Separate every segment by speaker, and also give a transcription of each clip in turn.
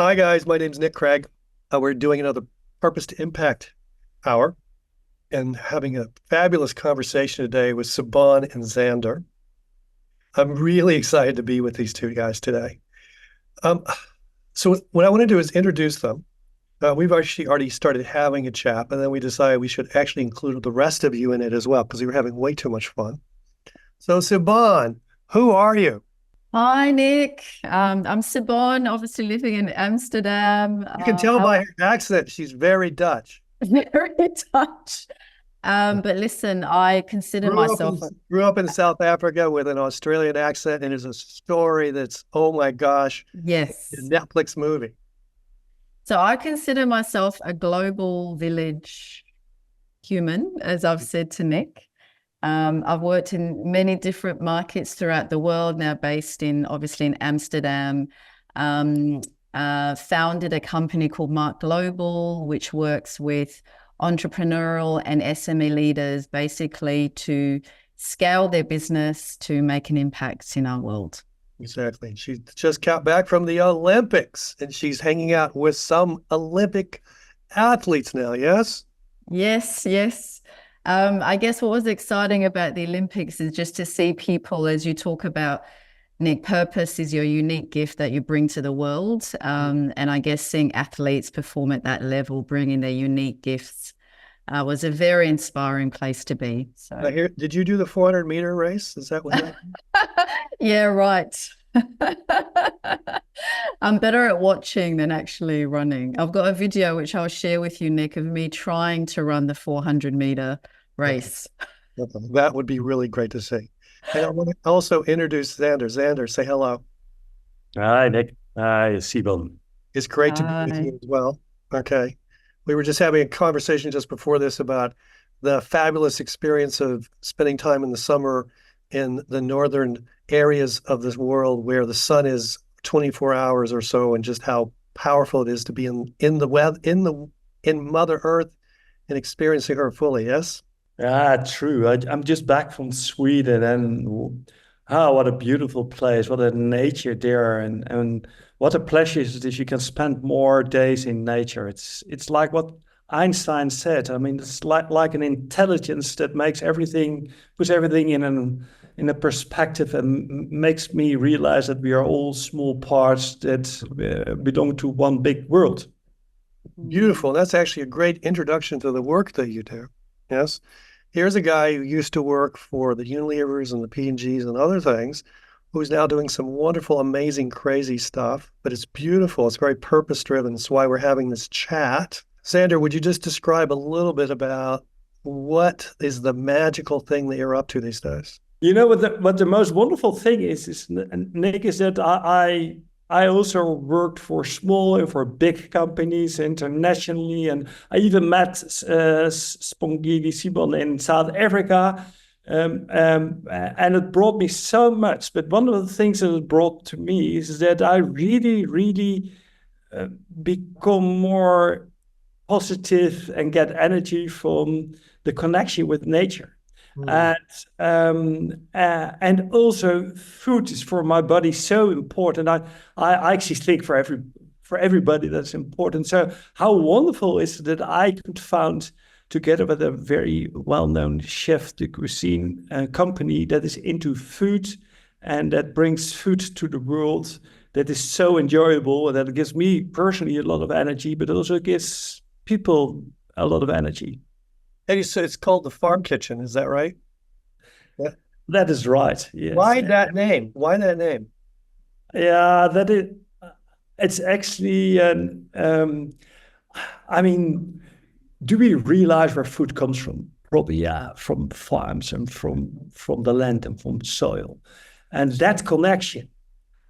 Speaker 1: Hi, guys. My name's Nick Craig. We're doing another Purpose to Impact hour and having a fabulous conversation today with Sibon and Xander. I'm really excited to be with these two guys today. Um, so what I want to do is introduce them. We've actually already started having a chat, and then we decided we should actually include the rest of you in it as well because we were having way too much fun. So Sibon, who are you?
Speaker 2: Hi, Nick. I'm Sibon, obviously living in Amsterdam.
Speaker 1: You can tell by her accent, she's very Dutch.
Speaker 2: Very Dutch. But listen, I consider
Speaker 1: Grew up in
Speaker 2: myself,
Speaker 1: grew up in South Africa with an Australian accent, and it's a story that's, oh my gosh, a
Speaker 2: yes.
Speaker 1: Netflix movie.
Speaker 2: So I consider myself a global village human, as I've said to Nick. I've worked in many different markets throughout the world, now based in obviously in Amsterdam. Um, Founded a company called Mark Global, which works with entrepreneurial and SME leaders basically to scale their business to make an impact in our world.
Speaker 1: Exactly. She just got back from the Olympics, and she's hanging out with some Olympic athletes now. Yes.
Speaker 2: Yes, yes. I guess what was exciting about the Olympics is just to see people, as you talk about, Nick, purpose is your unique gift that you bring to the world. And I guess seeing athletes perform at that level, bringing their unique gifts, was a very inspiring place to be.
Speaker 1: Now
Speaker 2: So,
Speaker 1: here, did you do the 400-meter race? Is that what happened?
Speaker 2: yeah, right. I'm better at watching than actually running. I've got a video which I'll share with you, Nick, of me trying to run the 400-meter
Speaker 1: Okay.
Speaker 2: race.
Speaker 1: Okay. That would be really great to see. And I want to also introduce Xander. Xander, say hello.
Speaker 3: Hi, Nick. Hi, Sibon.
Speaker 1: It's great to be with
Speaker 2: Hi.
Speaker 1: you as well. Okay. We were just having a conversation just before this about the fabulous experience of spending time in the summer in the northern areas of this world where the sun is 24 hours or so, and just how powerful it is to be in the weather in Mother Earth and experiencing her fully. Yes.
Speaker 3: True. I'm just back from Sweden, and what a beautiful place! What a nature there, and what a pleasure it is that you can spend more days in nature. It's like what Einstein said. I mean, it's like an intelligence that makes everything, puts everything in a perspective, and makes me realize that we are all small parts that belong to one big world.
Speaker 1: Beautiful. That's actually a great introduction to the work that you do. Yes. Here's a guy who used to work for the Unilevers and the P&Gs and other things, who's now doing some wonderful, amazing, crazy stuff. But it's beautiful. It's very purpose driven. That's why we're having this chat. Sandra, would you just describe a little bit about what is the magical thing that you're up to these days?
Speaker 3: You know what the most wonderful thing is Nick, is that I also worked for small and for big companies internationally, and I even met Spongili Sibon in South Africa, and it brought me so much. But one of the things that it brought to me is that I really, really become more positive and get energy from the connection with nature.
Speaker 1: Mm.
Speaker 3: And also food is for my body so important. I actually think for everybody that's important. So how wonderful is it that I could found together with a very well-known chef de cuisine company that is into food and that brings food to the world, that is so enjoyable, and that gives me personally a lot of energy, but also gives people a lot of energy.
Speaker 1: And you said it's called the Farm Kitchen. Is that right? Yeah.
Speaker 3: That is right. Yes.
Speaker 1: Why that name? Why that name?
Speaker 3: Yeah, that is. It's actually. I mean, do we realize where food comes from? Probably, yeah, from farms and from the land and from the soil, and that connection.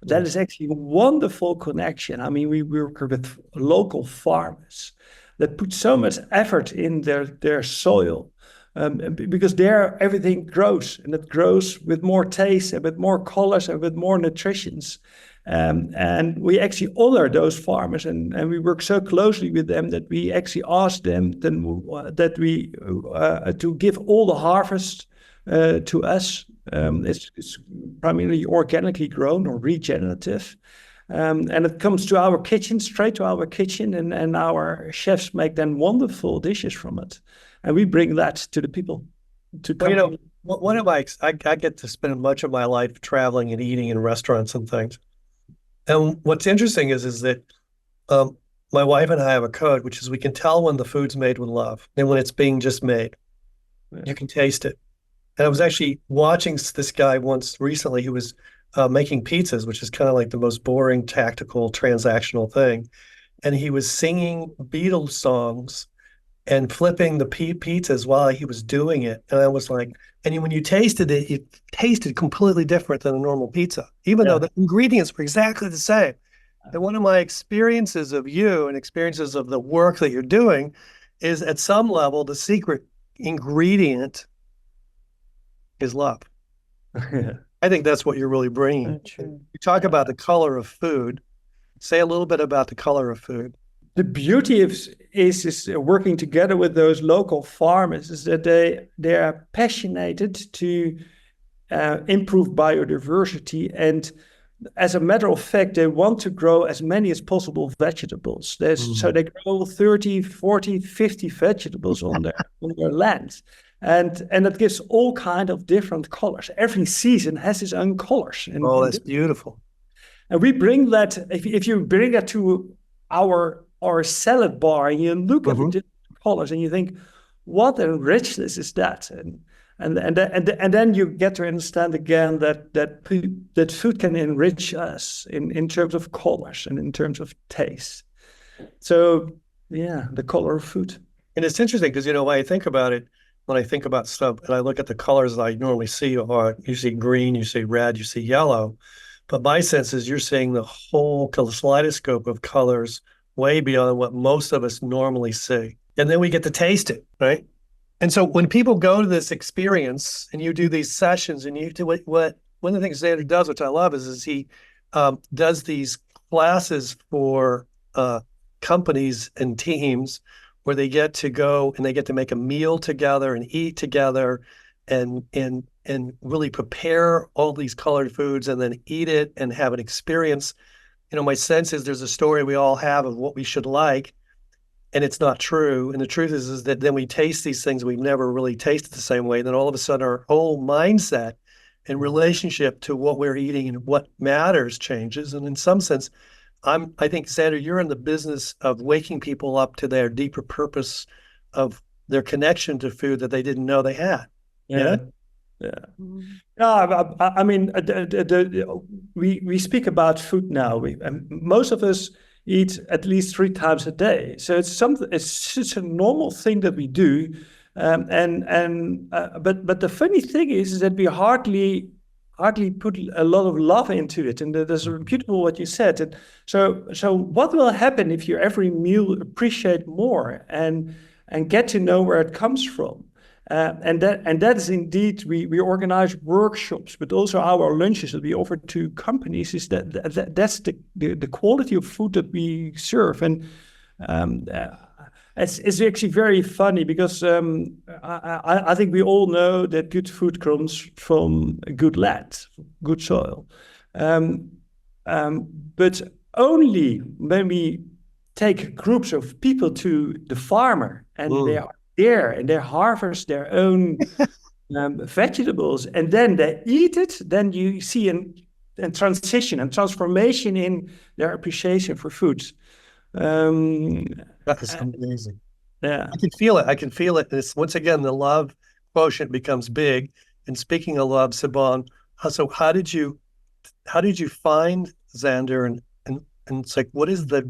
Speaker 3: That is actually a wonderful connection. I mean, we work with local farmers that put so much effort in their soil, because there everything grows, and it grows with more taste and with more colors and with more nutritions. And we actually honor those farmers, and we work so closely with them that we actually ask them that we to give all the harvest to us. It's primarily organically grown or regenerative. And it comes to our kitchen, straight to our kitchen, and our chefs make then wonderful dishes from it. And we bring that to the people.
Speaker 1: Well, one of I get to spend much of my life traveling and eating in restaurants and things. And what's interesting is that my wife and I have a code, which is we can tell when the food's made with love and when it's being just made. Yeah. You can taste it. And I was actually watching this guy once recently who was making pizzas, which is kind of like the most boring, tactical, transactional thing. And he was singing Beatles songs and flipping the pizzas while he was doing it. And I was like, and when you tasted it, it tasted completely different than a normal pizza, even though the ingredients were exactly the same. And one of my experiences of you and experiences of the work that you're doing is at some level, the secret ingredient is love. I think that's what you're really bringing. You talk about the color of food. Say a little bit about the color of food.
Speaker 3: The beauty is working together with those local farmers is that they are passionate to improve biodiversity, and as a matter of fact, they want to grow as many as possible vegetables. So they grow 30, 40, 50 vegetables on their lands. And it gives all kind of different colors. Every season has its own colors.
Speaker 1: That's beautiful.
Speaker 3: And we bring that, if you bring that to our salad bar and you look at the different colors and you think, what a richness is that? And then you get to understand again that food can enrich us in terms of colors and in terms of taste. So yeah, the color of food.
Speaker 1: And it's interesting because, when I think about it, when I think about stuff and I look at the colors that I normally see, you see green, you see red, you see yellow. But my sense is you're seeing the whole kaleidoscope of colors way beyond what most of us normally see. And then we get to taste it, right? And so when people go to this experience and you do these sessions and you do what one of the things Xander does, which I love, is he does these classes for companies and teams where they get to go and they get to make a meal together and eat together and really prepare all these colored foods and then eat it and have an experience. My sense is there's a story we all have of what we should like, and it's not true. And the truth is that then we taste these things we've never really tasted the same way. Then all of a sudden our whole mindset and relationship to what we're eating and what matters changes. And in some sense, I think, Xander, you're in the business of waking people up to their deeper purpose of their connection to food that they didn't know they had.
Speaker 3: Yeah. No, I mean, we speak about food now. Most of us eat at least 3 times a day, so it's such a normal thing that we do. But the funny thing is that we hardly put a lot of love into it, and that's beautiful what you said. And so what will happen if you every meal appreciate more and get to know where it comes from? And that is indeed, we organize workshops, but also our lunches that we offer to companies. Is that's the quality of food that we serve, and it's actually very funny because I think we all know that good food comes from good land, good soil, but only when we take groups of people to the farmer and they are there and they harvest their own vegetables and then they eat it, then you see a transition and transformation in their appreciation for foods.
Speaker 1: That is amazing.
Speaker 3: Yeah,
Speaker 1: I can feel it. It's, once again, the love quotient becomes big. And speaking of love, Sibon, so how did you find Xander, and it's like, what is the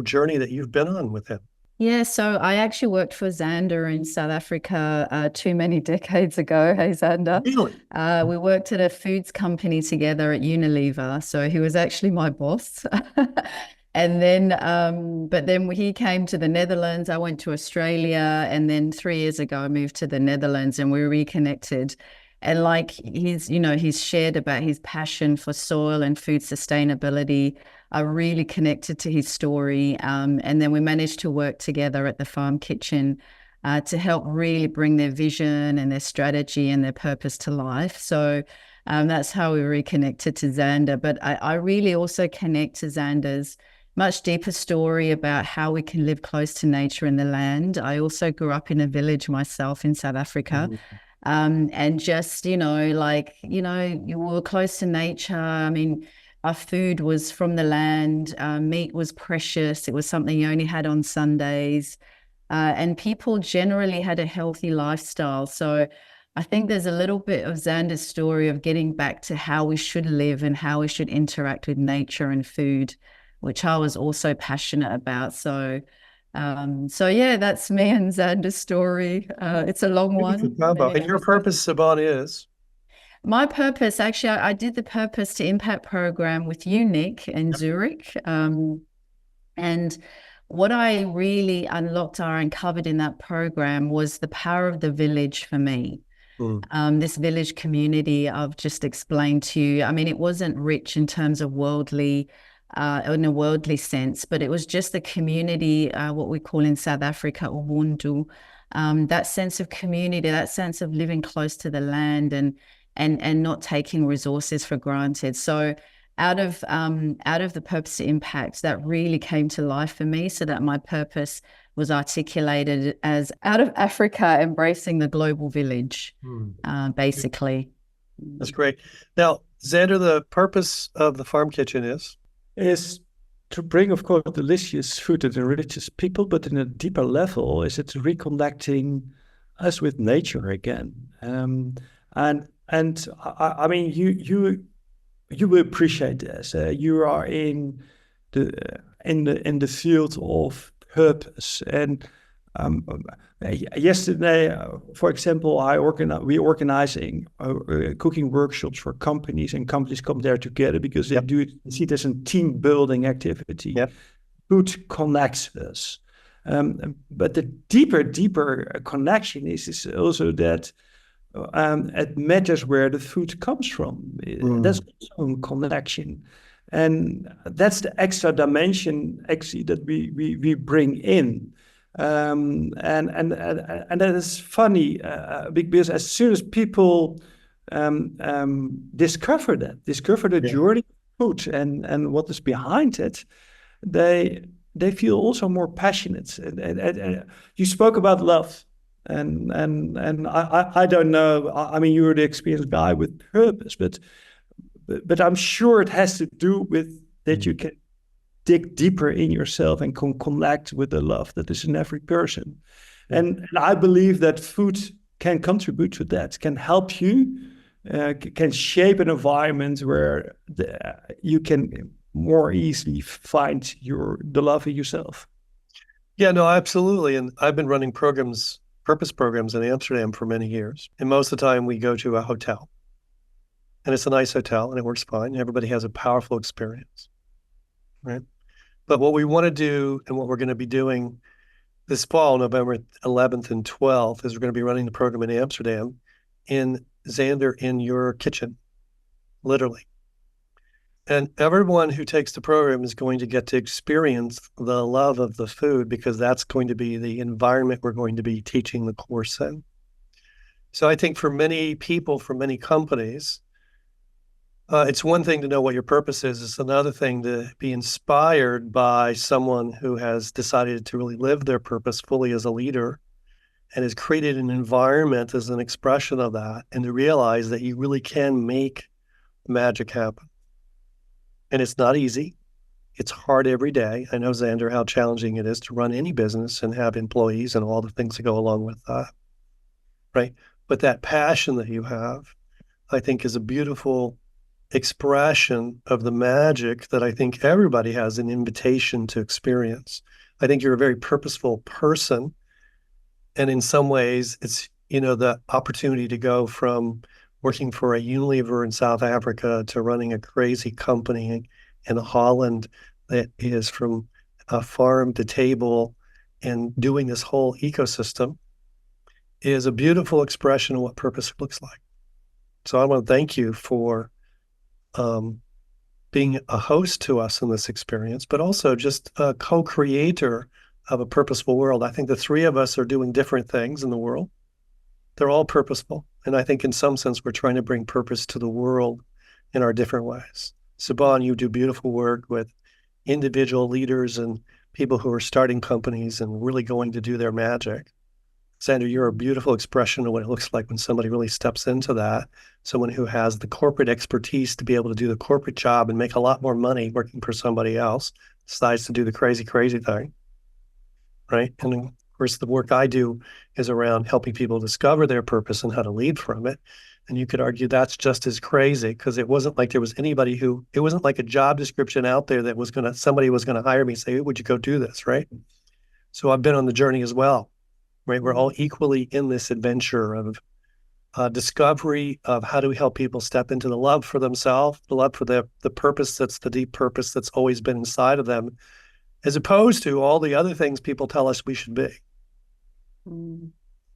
Speaker 1: journey that you've been on with him?
Speaker 2: Yeah, so I actually worked for Xander in South Africa too many decades ago. Hey, Xander.
Speaker 1: Really?
Speaker 2: We worked at a foods company together at Unilever. So he was actually my boss. And then, but then he came to the Netherlands. I went to Australia. And then 3 years ago, I moved to the Netherlands and we reconnected. And like he's shared about his passion for soil and food sustainability. I really connected to his story. And then we managed to work together at the Farm Kitchen to help really bring their vision and their strategy and their purpose to life. So That's how we reconnected to Xander. But I really also connect to Xander's much deeper story about how we can live close to nature and the land. I also grew up in a village myself in South Africa. And just, you were close to nature. I mean, our food was from the land. Meat was precious. It was something you only had on Sundays. And people generally had a healthy lifestyle. So I think there's a little bit of Xander's story of getting back to how we should live and how we should interact with nature and food, which I was also passionate about. So yeah, that's me and Xander's story. It's a long one.
Speaker 1: And your purpose, Sibon, is?
Speaker 2: My purpose, actually, I did the Purpose to Impact program with you, Nick, in Zurich. And what I really unlocked or uncovered in that program was the power of the village for me. This village community I've just explained to you. I mean, it wasn't rich in terms of in a worldly sense, but it was just the community, what we call in South Africa, Ubuntu, that sense of community, that sense of living close to the land and not taking resources for granted. So out of the Purpose to Impact, that really came to life for me, so that my purpose was articulated as out of Africa, embracing the global village, basically.
Speaker 1: That's great. Now, Xander, the purpose of the Farm Kitchen is
Speaker 3: to bring, of course, delicious food that enriches people, but in a deeper level, is it's reconnecting us with nature again. And I mean, you will appreciate this. You are in the field of purpose. And yesterday, for example, we organizing cooking workshops for companies, and companies come there together because they see it as a team building activity. Food connects us. But the deeper connection is also that it matters where the food comes from. That's also a connection. And that's the extra dimension actually that we bring in. And that is funny because as soon as people discover the journey of food and what is behind it, they feel also more passionate. And you spoke about love. And I don't know. I mean, you're the experienced guy with purpose, but I'm sure it has to do with that you can dig deeper in yourself and can connect with the love that is in every person. And I believe that food can contribute to that, can help you, can shape an environment where you can more easily find the love in yourself.
Speaker 1: Yeah, no, absolutely. And I've been running purpose programs in Amsterdam for many years. And most of the time we go to a hotel. And it's a nice hotel and it works fine. Everybody has a powerful experience, right? But what we want to do and what we're going to be doing this fall, November 11th and 12th, is we're going to be running the program in Amsterdam in Xander in your kitchen, literally. And everyone who takes the program is going to get to experience the love of the food, because that's going to be the environment we're going to be teaching the course in. So I think for many people, for many companies, it's one thing to know what your purpose is. It's another thing to be inspired by someone who has decided to really live their purpose fully as a leader and has created an environment as an expression of that, and to realize that you really can make magic happen. And it's not easy. It's hard every day. I know, Xander, how challenging it is to run any business and have employees and all the things that go along with that, right? But that passion that you have, I think, is a beautiful expression of the magic that I think everybody has an invitation to experience. I think you're a very purposeful person. And in some ways, it's, the opportunity to go from working for a Unilever in South Africa to running a crazy company in Holland that is from a farm to table and doing this whole ecosystem is a beautiful expression of what purpose looks like. So I want to thank you for being a host to us in this experience, but also just a co-creator of a purposeful world. I think the three of us are doing different things in the world. They're all purposeful. And I think in some sense, we're trying to bring purpose to the world in our different ways. Sibon, you do beautiful work with individual leaders and people who are starting companies and really going to do their magic. Xander, you're a beautiful expression of what it looks like when somebody really steps into that. Someone who has the corporate expertise to be able to do the corporate job and make a lot more money working for somebody else, decides to do the crazy, crazy thing, right? And of course, the work I do is around helping people discover their purpose and how to lead from it. And you could argue that's just as crazy because it wasn't like there was anybody who, it wasn't like a job description out there that was somebody was going to hire me and say, would you go do this, right? So I've been on the journey as well, right? We're all equally in this adventure of discovery of how do we help people step into the love for themselves, the love for the purpose that's the deep purpose that's always been inside of them, as opposed to all the other things people tell us we should be.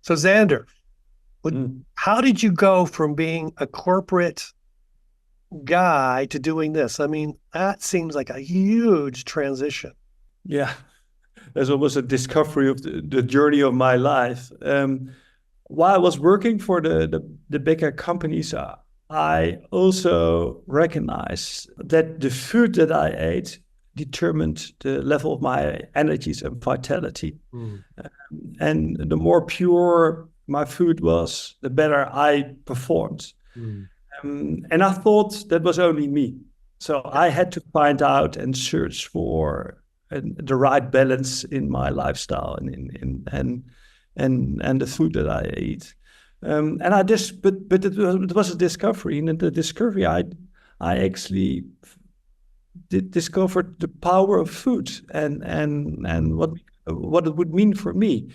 Speaker 1: So Xander, how did you go from being a corporate guy to doing this? I mean, that seems like a huge transition.
Speaker 3: Yeah, there's almost a discovery of the journey of my life. While I was working for the bigger companies, I also recognized that the food that I ate determined the level of my energies and vitality. And the more pure my food was, the better I performed. And I thought that was only me. So I had to find out and search for the right balance in my lifestyle and the food that I eat. And I just, but it was a discovery. And in the discovery, I actually discovered the power of food and what it would mean for me.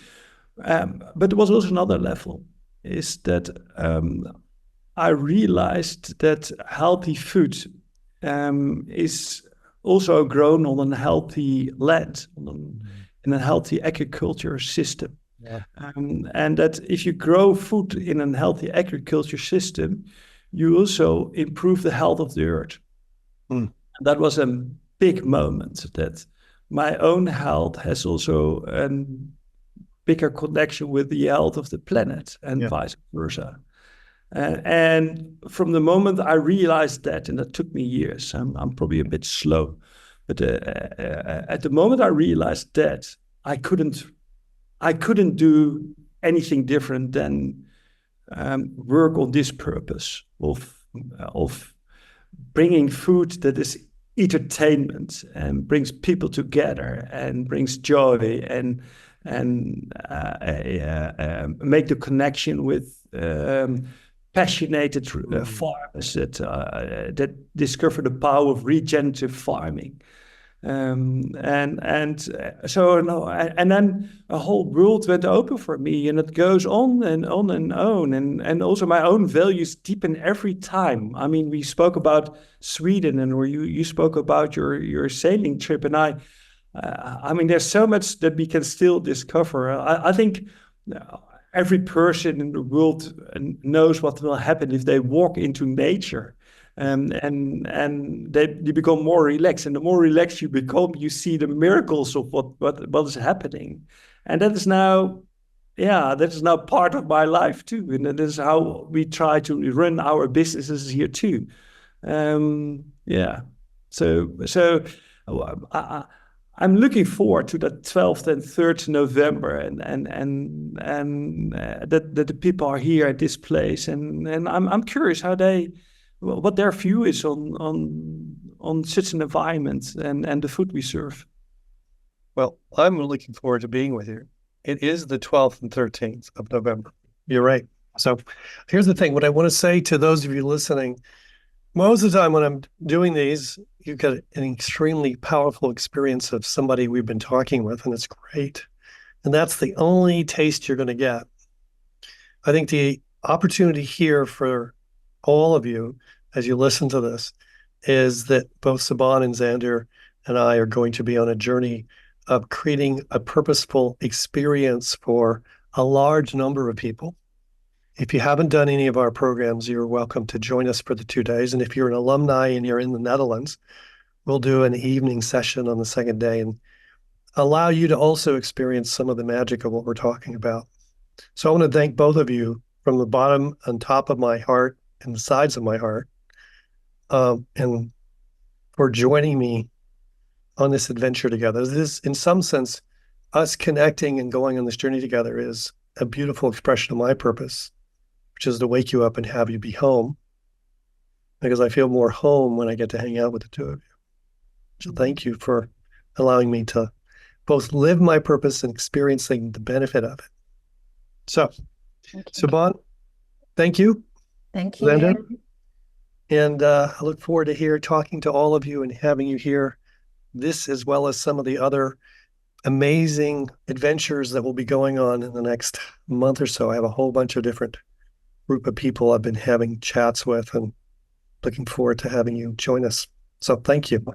Speaker 3: But there was also another level, is that I realized that healthy food is also grown on a healthy land, in a healthy agriculture system.
Speaker 1: Yeah.
Speaker 3: And that if you grow food in a healthy agriculture system, you also improve the health of the earth. That was a big moment, that my own health has also a bigger connection with the health of the planet and vice versa. And from the moment I realized that, and that took me years, I'm probably a bit slow, but at the moment I realized that, I couldn't do anything different than work on this purpose of bringing food that is entertainment and brings people together and brings joy and make the connection with passionate farmers that discover the power of regenerative farming. And then a whole world went open for me, and it goes on and on and on, and also my own values deepen every time. I mean, we spoke about Sweden, and you spoke about your sailing trip, and I mean, there's so much that we can still discover. I think every person in the world knows what will happen if they walk into nature. And they become more relaxed, and the more relaxed you become, you see the miracles of what is happening, and that is now part of my life too, and that is how we try to run our businesses here too. So I'm looking forward to the 12th and 3rd November, and that the people are here at this place, and I'm curious what their view is on such an environment and the food we serve.
Speaker 1: Well, I'm looking forward to being with you. It is the 12th and 13th of November. You're right. So here's the thing. What I want to say to those of you listening, most of the time when I'm doing these, you get an extremely powerful experience of somebody we've been talking with, and it's great. And that's the only taste you're going to get. I think the opportunity here for all of you, as you listen to this, is that both Sibon and Xander and I are going to be on a journey of creating a purposeful experience for a large number of people. If you haven't done any of our programs, you're welcome to join us for the 2 days. And if you're an alumni and you're in the Netherlands, we'll do an evening session on the second day and allow you to also experience some of the magic of what we're talking about. So I want to thank both of you from the bottom and top of my heart and the sides of my heart, and for joining me on this adventure together. This, in some sense, us connecting and going on this journey together is a beautiful expression of my purpose, which is to wake you up and have you be home, because I feel more home when I get to hang out with the two of you. So thank you for allowing me to both live my purpose and experiencing the benefit of it. So, Sibon, thank you.
Speaker 2: Thank you.
Speaker 1: Xander. And I look forward to talking to all of you and having you hear this, as well as some of the other amazing adventures that will be going on in the next month or so. I have a whole bunch of different group of people I've been having chats with, and looking forward to having you join us. So thank you.